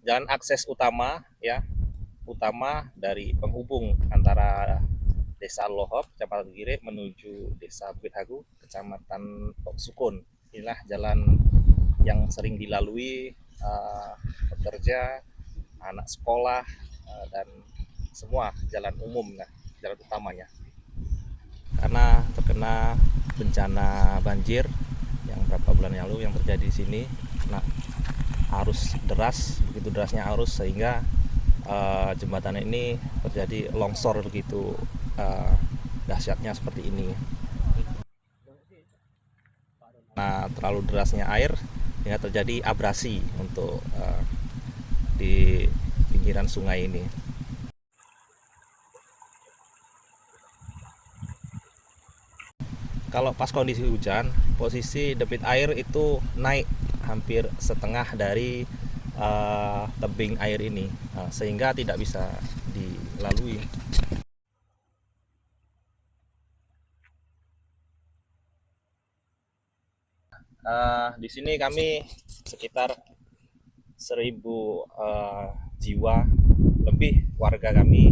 jalan akses utama ya, utama dari penghubung antara Desa Lohop, Kecamatan Gire menuju Desa Bukit Hagu, Kecamatan Tok Sukun. Inilah jalan yang sering dilalui pekerja, anak sekolah, dan semua jalan umum, nah, jalan utamanya. Karena terkena bencana banjir yang beberapa bulan yang lalu yang terjadi di sini, nah arus deras, begitu derasnya arus sehingga jembatan ini terjadi longsor begitu dahsyatnya seperti ini. Nah, terlalu derasnya air sehingga terjadi abrasi untuk di pinggiran sungai ini. Kalau pas kondisi hujan, posisi debit air itu naik hampir setengah dari tebing air ini, sehingga tidak bisa dilalui. Di sini kami sekitar 1.000 jiwa lebih warga kami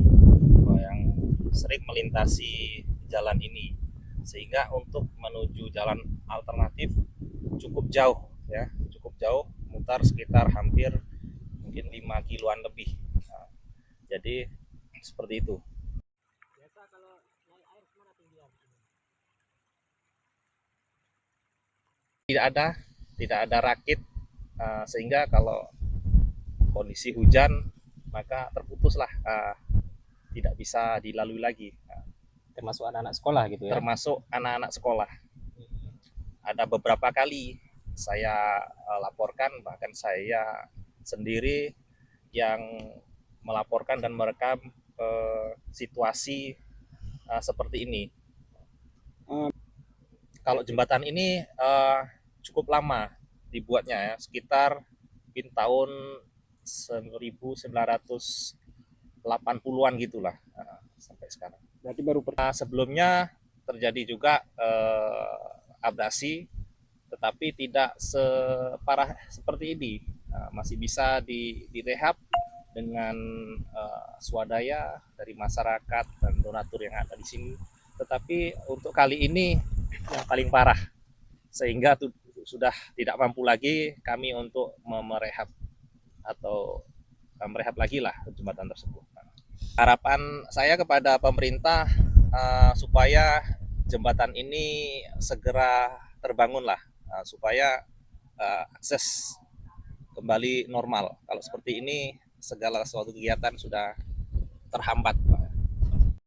yang sering melintasi jalan ini, sehingga untuk menuju jalan alternatif cukup jauh ya, cukup jauh, mutar sekitar hampir mungkin 5 kiloan lebih. Nah, jadi seperti itu. Tidak ada rakit, sehingga kalau kondisi hujan maka terputuslah, tidak bisa dilalui lagi. Termasuk anak-anak sekolah gitu ya. Termasuk anak-anak sekolah. Ada beberapa kali saya laporkan, bahkan saya sendiri yang melaporkan dan merekam situasi seperti ini. Kalau jembatan ini cukup lama dibuatnya ya, sekitar tahun 1980-an gitulah, sampai sekarang. Berarti baru Sebelumnya terjadi juga abrasi, tetapi tidak separah seperti ini. Masih bisa direhab dengan swadaya dari masyarakat dan donatur yang ada di sini. Tetapi untuk kali ini yang paling parah, sehingga sudah tidak mampu lagi kami untuk merehab atau merehab lagi lah jembatan tersebut. Harapan saya kepada pemerintah supaya jembatan ini segera terbangun lah, supaya akses kembali normal. Kalau seperti ini segala sesuatu kegiatan sudah terhambat, Pak.